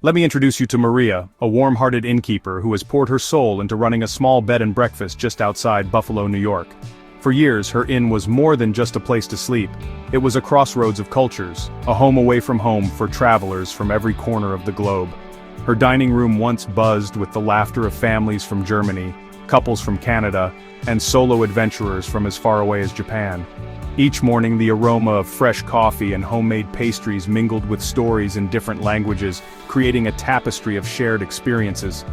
Let me introduce you to Maria, a warm-hearted innkeeper who has poured her soul into running a small bed and breakfast just outside Buffalo, New York. For years, her inn was more than just a place to sleep. It was a crossroads of cultures, a home away from home for travelers from every corner of the globe. Her dining room once buzzed with the laughter of families from Germany, couples from Canada, and solo adventurers from as far away as Japan. Each morning, the aroma of fresh coffee and homemade pastries mingled with stories in different languages, creating a tapestry of shared experiences.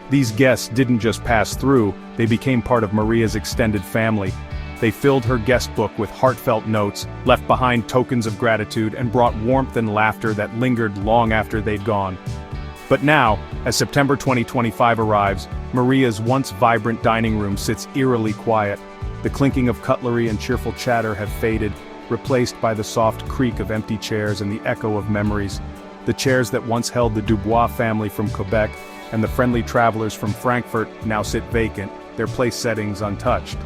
These guests didn't just pass through, they became part of Maria's extended family. They filled her guest book with heartfelt notes, left behind tokens of gratitude, and brought warmth and laughter that lingered long after they'd gone. But now, as September 2025 arrives, Maria's once vibrant dining room sits eerily quiet. The clinking of cutlery and cheerful chatter have faded, replaced by the soft creak of empty chairs and the echo of memories. The chairs that once held the Dubois family from Quebec and the friendly travelers from Frankfurt now sit vacant, their place settings untouched.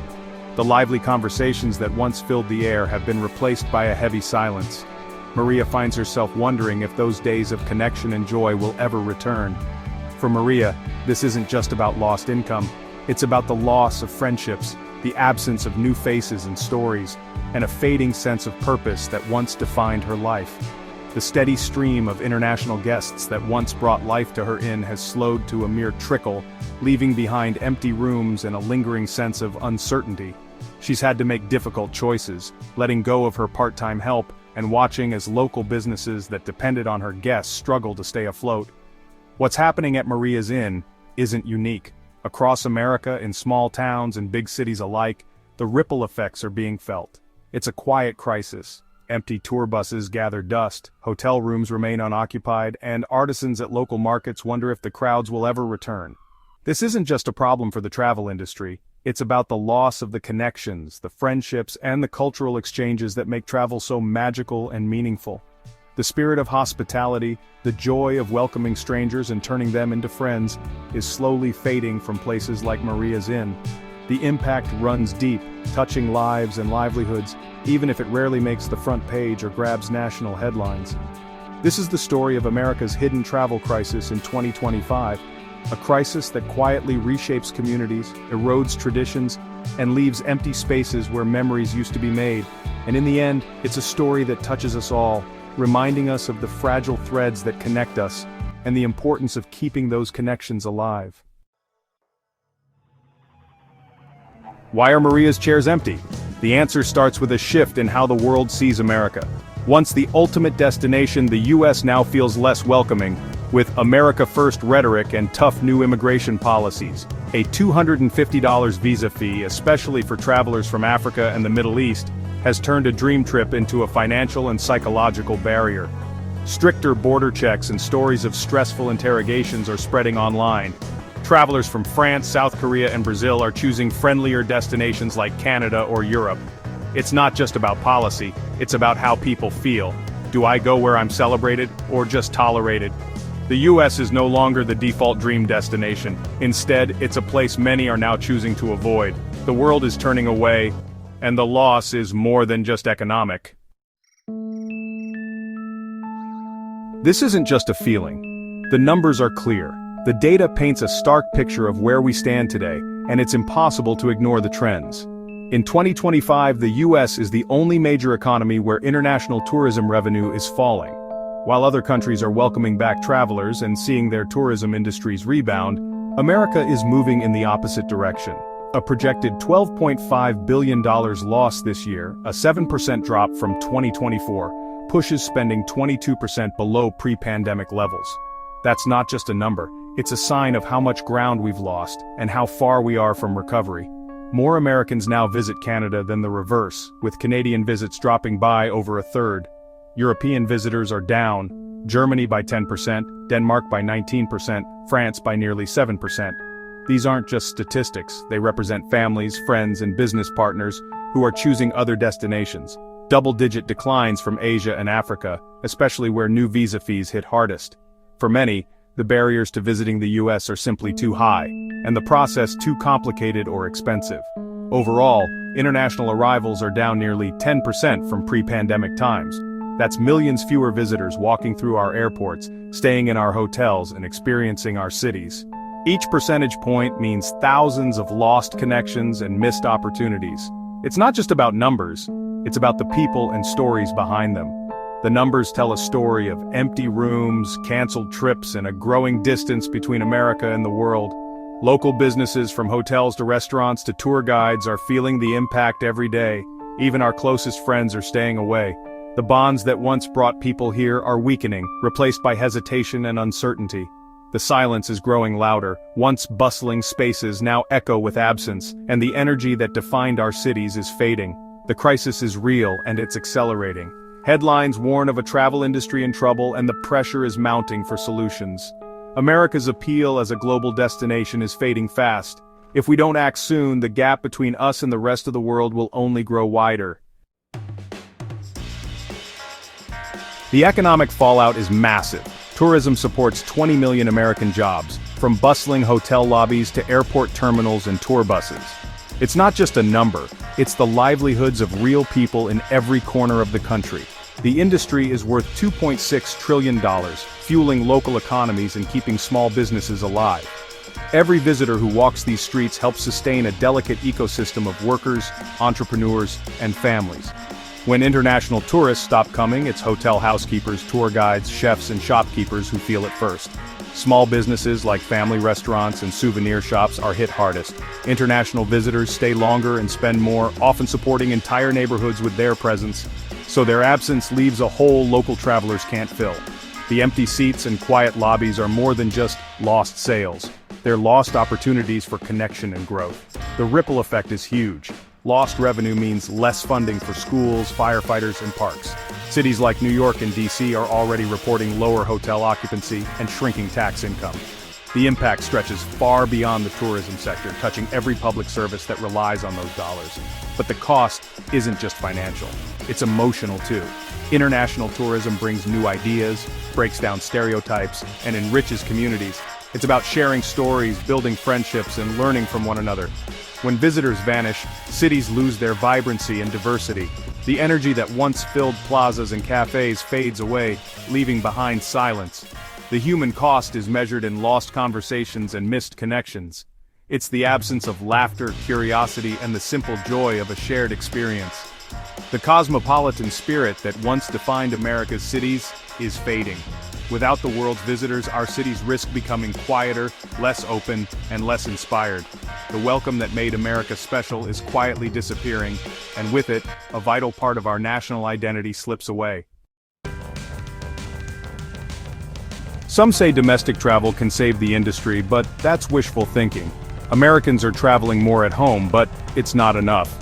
The lively conversations that once filled the air have been replaced by a heavy silence. Maria finds herself wondering if those days of connection and joy will ever return. For Maria, this isn't just about lost income, it's about the loss of friendships, the absence of new faces and stories, and a fading sense of purpose that once defined her life. The steady stream of international guests that once brought life to her inn has slowed to a mere trickle, leaving behind empty rooms and a lingering sense of uncertainty. She's had to make difficult choices, letting go of her part-time help and watching as local businesses that depended on her guests struggle to stay afloat. What's happening at Maria's Inn isn't unique. Across America, in small towns and big cities alike, the ripple effects are being felt. It's a quiet crisis. Empty tour buses gather dust, hotel rooms remain unoccupied, and artisans at local markets wonder if the crowds will ever return. This isn't just a problem for the travel industry, it's about the loss of the connections, the friendships, and the cultural exchanges that make travel so magical and meaningful. The spirit of hospitality, the joy of welcoming strangers and turning them into friends, is slowly fading from places like Maria's Inn. The impact runs deep, touching lives and livelihoods, even if it rarely makes the front page or grabs national headlines. This is the story of America's hidden travel crisis in 2025, a crisis that quietly reshapes communities, erodes traditions, and leaves empty spaces where memories used to be made. And in the end, it's a story that touches us all, reminding us of the fragile threads that connect us, and the importance of keeping those connections alive. Why are Maria's chairs empty? The answer starts with a shift in how the world sees America. Once the ultimate destination, the U.S. now feels less welcoming, with America First rhetoric and tough new immigration policies. A $250 visa fee, especially for travelers from Africa and the Middle East, has turned a dream trip into a financial and psychological barrier. Stricter border checks and stories of stressful interrogations are spreading online. Travelers from France, South Korea, and Brazil are choosing friendlier destinations like Canada or Europe. It's not just about policy, it's about how people feel. Do I go where I'm celebrated, or just tolerated? The US is no longer the default dream destination. Instead, it's a place many are now choosing to avoid. The world is turning away, and the loss is more than just economic. This isn't just a feeling. The numbers are clear. The data paints a stark picture of where we stand today, and it's impossible to ignore the trends. In 2025, the US is the only major economy where international tourism revenue is falling. While other countries are welcoming back travelers and seeing their tourism industries rebound, America is moving in the opposite direction. A projected $12.5 billion loss this year, a 7% drop from 2024, pushes spending 22% below pre-pandemic levels. That's not just a number, it's a sign of how much ground we've lost and how far we are from recovery. More Americans now visit Canada than the reverse, with Canadian visits dropping by over a third. European visitors are down, Germany by 10%, Denmark by 19%, France by nearly 7%. These aren't just statistics, they represent families, friends, and business partners who are choosing other destinations. Double-digit declines from Asia and Africa, especially where new visa fees hit hardest. For many, the barriers to visiting the US are simply too high, and the process too complicated or expensive. Overall, international arrivals are down nearly 10% from pre-pandemic times. That's millions fewer visitors walking through our airports, staying in our hotels, and experiencing our cities. Each percentage point means thousands of lost connections and missed opportunities. It's not just about numbers, it's about the people and stories behind them. The numbers tell a story of empty rooms, canceled trips, and a growing distance between America and the world. Local businesses from hotels to restaurants to tour guides are feeling the impact every day. Even our closest friends are staying away. The bonds that once brought people here are weakening, replaced by hesitation and uncertainty. The silence is growing louder, once bustling spaces now echo with absence, and the energy that defined our cities is fading. The crisis is real and it's accelerating. Headlines warn of a travel industry in trouble and the pressure is mounting for solutions. America's appeal as a global destination is fading fast. If we don't act soon, the gap between us and the rest of the world will only grow wider. The economic fallout is massive. Tourism supports 20 million American jobs, from bustling hotel lobbies to airport terminals and tour buses. It's not just a number, it's the livelihoods of real people in every corner of the country. The industry is worth $2.6 trillion, fueling local economies and keeping small businesses alive. Every visitor who walks these streets helps sustain a delicate ecosystem of workers, entrepreneurs, and families. When international tourists stop coming, it's hotel housekeepers, tour guides, chefs, and shopkeepers who feel it first. Small businesses like family restaurants and souvenir shops are hit hardest. International visitors stay longer and spend more, often supporting entire neighborhoods with their presence. So their absence leaves a hole local travelers can't fill. The empty seats and quiet lobbies are more than just lost sales. They're lost opportunities for connection and growth. The ripple effect is huge. Lost revenue means less funding for schools, firefighters, and parks. Cities like New York and DC are already reporting lower hotel occupancy and shrinking tax income. The impact stretches far beyond the tourism sector, touching every public service that relies on those dollars. But the cost isn't just financial, it's emotional too. International tourism brings new ideas, breaks down stereotypes, and enriches communities. It's about sharing stories, building friendships, and learning from one another. When visitors vanish, cities lose their vibrancy and diversity. The energy that once filled plazas and cafes fades away, leaving behind silence. The human cost is measured in lost conversations and missed connections. It's the absence of laughter, curiosity, and the simple joy of a shared experience. The cosmopolitan spirit that once defined America's cities is fading. Without the world's visitors, our cities risk becoming quieter, less open, and less inspired. The welcome that made America special is quietly disappearing, and with it, a vital part of our national identity slips away. Some say domestic travel can save the industry, but that's wishful thinking. Americans are traveling more at home, but it's not enough.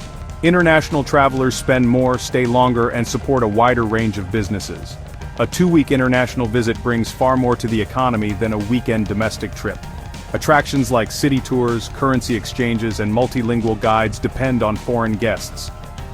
International travelers spend more, stay longer, and support a wider range of businesses. A 2-week international visit brings far more to the economy than a weekend domestic trip. Attractions like city tours, currency exchanges, and multilingual guides depend on foreign guests.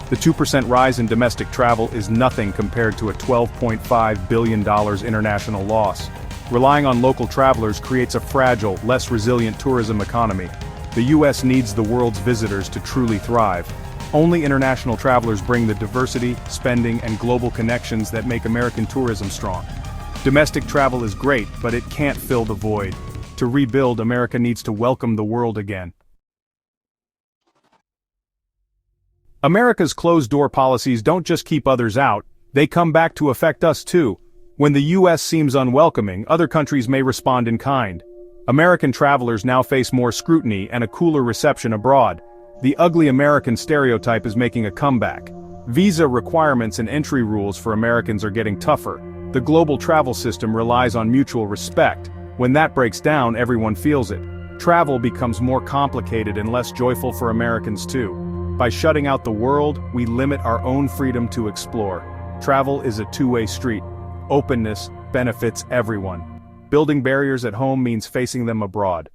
The 2% rise in domestic travel is nothing compared to a $12.5 billion international loss. Relying on local travelers creates a fragile, less resilient tourism economy. The U.S. needs the world's visitors to truly thrive. Only international travelers bring the diversity, spending, and global connections that make American tourism strong. Domestic travel is great, but it can't fill the void. To rebuild, America needs to welcome the world again. America's closed-door policies don't just keep others out, they come back to affect us too. When the U.S. seems unwelcoming, other countries may respond in kind. American travelers now face more scrutiny and a cooler reception abroad. The ugly American stereotype is making a comeback. Visa requirements and entry rules for Americans are getting tougher. The global travel system relies on mutual respect. When that breaks down, everyone feels it. Travel becomes more complicated and less joyful for Americans too. By shutting out the world, we limit our own freedom to explore. Travel is a two-way street. Openness benefits everyone. Building barriers at home means facing them abroad.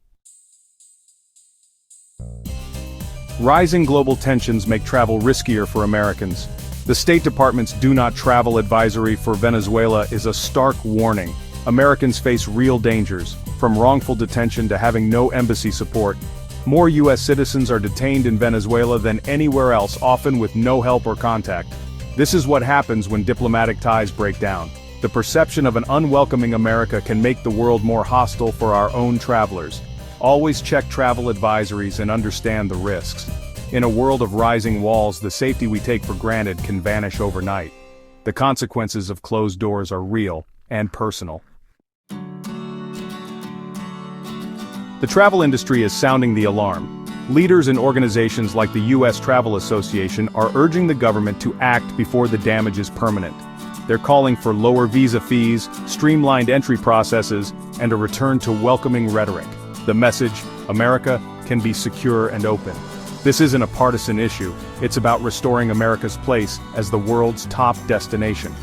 Rising global tensions make travel riskier for Americans. The State Department's Do Not Travel advisory for Venezuela is a stark warning. Americans face real dangers, from wrongful detention to having no embassy support. More U.S. citizens are detained in Venezuela than anywhere else, often with no help or contact. This is what happens when diplomatic ties break down. The perception of an unwelcoming America can make the world more hostile for our own travelers. Always check travel advisories and understand the risks. In a world of rising walls, the safety we take for granted can vanish overnight. The consequences of closed doors are real and personal. The travel industry is sounding the alarm. Leaders in organizations like the U.S. Travel Association are urging the government to act before the damage is permanent. They're calling for lower visa fees, streamlined entry processes, and a return to welcoming rhetoric. The message, America can be secure and open. This isn't a partisan issue, it's about restoring America's place as the world's top destination.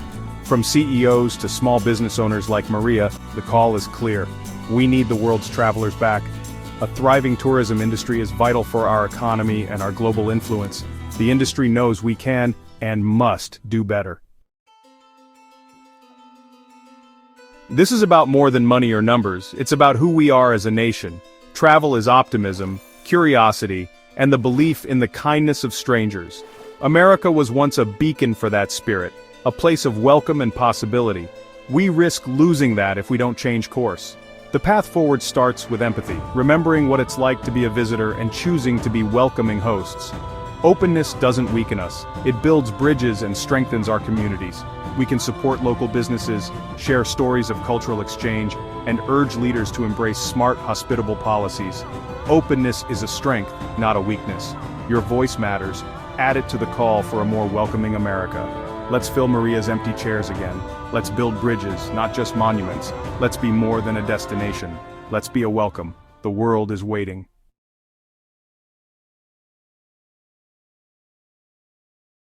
From CEOs to small business owners like Maria, the call is clear. We need the world's travelers back. A thriving tourism industry is vital for our economy and our global influence. The industry knows we can and must do better. This is about more than money or numbers, it's about who we are as a nation. Travel is optimism, curiosity, and the belief in the kindness of strangers. America was once a beacon for that spirit, a place of welcome and possibility. We risk losing that if we don't change course. The path forward starts with empathy, remembering what it's like to be a visitor and choosing to be welcoming hosts. Openness doesn't weaken us, it builds bridges and strengthens our communities. We can support local businesses, share stories of cultural exchange, and urge leaders to embrace smart, hospitable policies. Openness is a strength, not a weakness. Your voice matters. Add it to the call for a more welcoming America. Let's fill Maria's empty chairs again. Let's build bridges, not just monuments. Let's be more than a destination. Let's be a welcome. The world is waiting.